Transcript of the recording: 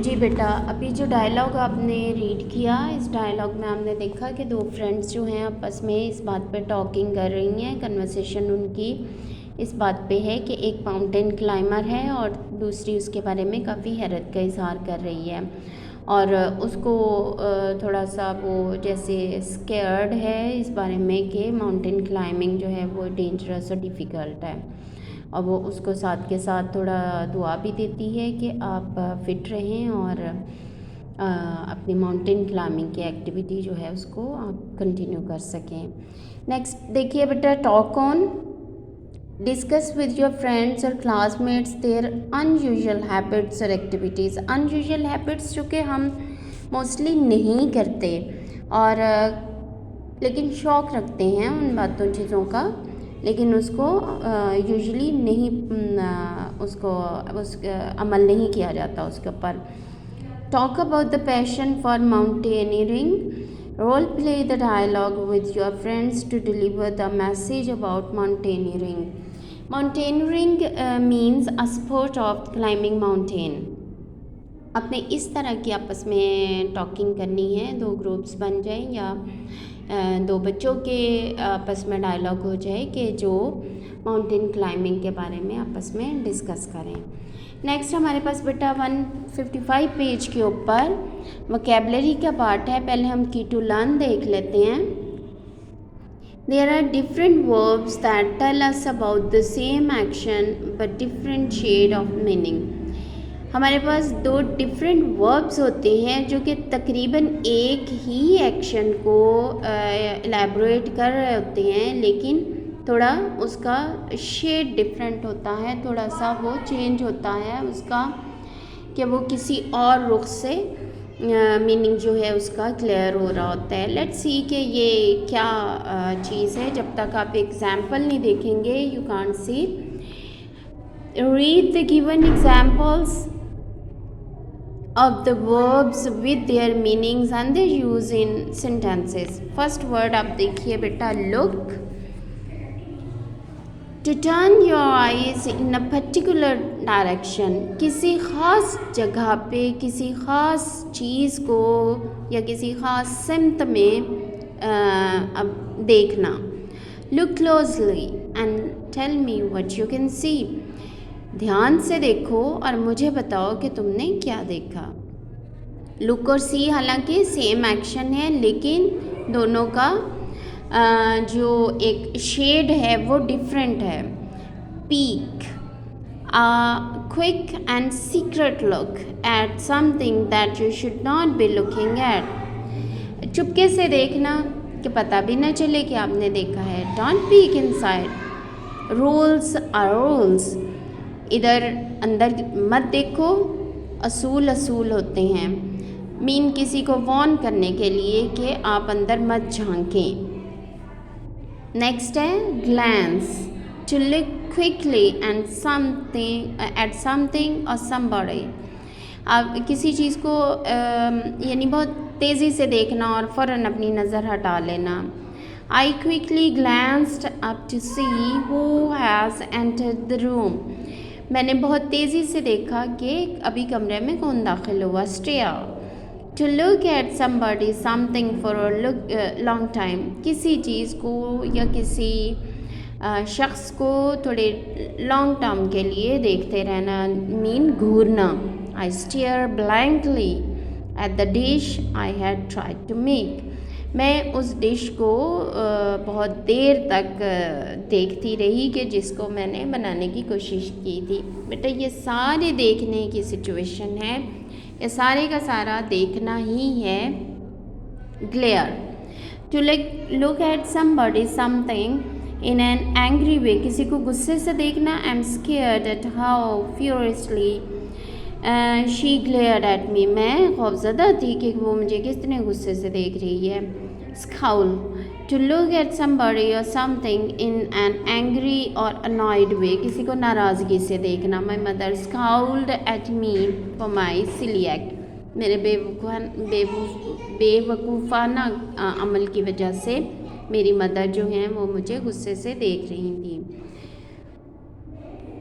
जी बेटा, अभी जो डायलॉग आपने रीड किया, इस डायलॉग में आपने देखा कि दो फ्रेंड्स जो हैं आपस में इस बात पे टॉकिंग कर रही हैं। कन्वर्सेशन उनकी इस बात पे है कि एक माउंटेन क्लाइमर है और दूसरी उसके बारे में काफ़ी हैरत का इजहार कर रही है और उसको थोड़ा सा वो जैसे स्केयर्ड है इस बारे में कि माउंटेन क्लाइंबिंग जो है वो डेंजरस और डिफ़िकल्ट है। और वो उसको साथ के साथ थोड़ा दुआ भी देती है कि आप फिट रहें और अपनी माउंटेन क्लाइंबिंग की एक्टिविटी जो है उसको आप कंटिन्यू कर सकें। नेक्स्ट देखिए बेटा, talk on, discuss with your friends और क्लासमेट्स देयर अनयूजुअल हैबिट्स और एक्टिविटीज़। अनयूजुअल हैबिट्स जो कि हम मोस्टली नहीं करते और लेकिन शौक़ रखते हैं उन बातों चीज़ों का, लेकिन उसको यूजुअली नहीं उसको अमल नहीं किया जाता उसके ऊपर। Talk about the passion for mountaineering, role play the dialogue with your friends to deliver the message about mountaineering. Mountaineering means a sport of climbing mountain. आपने इस तरह की आपस में टॉकिंग करनी है, दो ग्रुप्स बन जाएं या दो बच्चों के आपस में डायलॉग हो जाए कि जो माउंटेन क्लाइंबिंग के बारे में आपस में डिस्कस करें। नेक्स्ट हमारे पास बेटा 155 पेज के ऊपर वोकैबुलरी का पार्ट है। पहले हम की टू लर्न देख लेते हैं। There are different verbs that tell us about the same action but different shade of meaning. हमारे पास दो डिफरेंट वर्ब्स होते हैं जो कि तकरीबन एक ही एक्शन को एलैबोरेट कर रहे होते हैं, लेकिन थोड़ा उसका शेड डिफरेंट होता है, थोड़ा सा वो चेंज होता है उसका कि वो किसी और रुख से मीनिंग जो है उसका क्लियर हो रहा होता है। लेट्स सी कि ये क्या चीज़ है। जब तक आप एग्जाम्पल नहीं देखेंगे you can't see. Read the given examples of the verbs with their meanings and their use in sentences. First word आप देखिए बेटा, look. To turn your eyes in a particular direction. किसी ख़ास जगह पे किसी ख़ास चीज़ को या किसी ख़ास सिमत में अब देखना। Look closely and tell me what you can see. ध्यान से देखो और मुझे बताओ कि तुमने क्या देखा। लुक और सी हालांकि सेम एक्शन है, लेकिन दोनों का जो एक शेड है वो डिफरेंट है। Peak, quick and secret look at something that you should not be looking at. चुपके से देखना कि पता भी ना चले कि आपने देखा है। Don't peek inside. Rules are rules, इधर अंदर मत देखो। असूल असूल होते हैं, मीन किसी को वॉर्न करने के लिए कि आप अंदर मत झांकें। नेक्स्ट है glance, to look quickly and something at something और समबडी। आप किसी चीज़ को यानी बहुत तेज़ी से देखना और फ़ौरन अपनी नज़र हटा लेना। I quickly glanced up to see who has entered the room. मैंने बहुत तेज़ी से देखा कि अभी कमरे में कौन दाखिल हुआ। Stare, to look at somebody something for a long time. किसी चीज़ को या किसी शख्स को थोड़े लॉन्ग टर्म के लिए देखते रहना, मीन घूरना। I stare blankly at the dish I had tried to make. मैं उस डिश को बहुत देर तक देखती रही कि जिसको मैंने बनाने की कोशिश की थी। बेटा ये सारे देखने की सिचुएशन है, ये सारे का सारा देखना ही है। Glare, to look at somebody something in an angry way. किसी को गुस्से से देखना। I am scared at how furiously she glared at me. मैं खौफज़दा थी कि वो मुझे कितने गुस्से से देख रही है। Scowl, to look at somebody और समथिंग इन एन एंग्री और अनॉयड वे। किसी को नाराज़गी से देखना। My mother scowled at me for my silly act. मेरे बेवकूफ़ाना अमल की वजह से मेरी मदर जो हैं वो मुझे गुस्से से देख रही थी।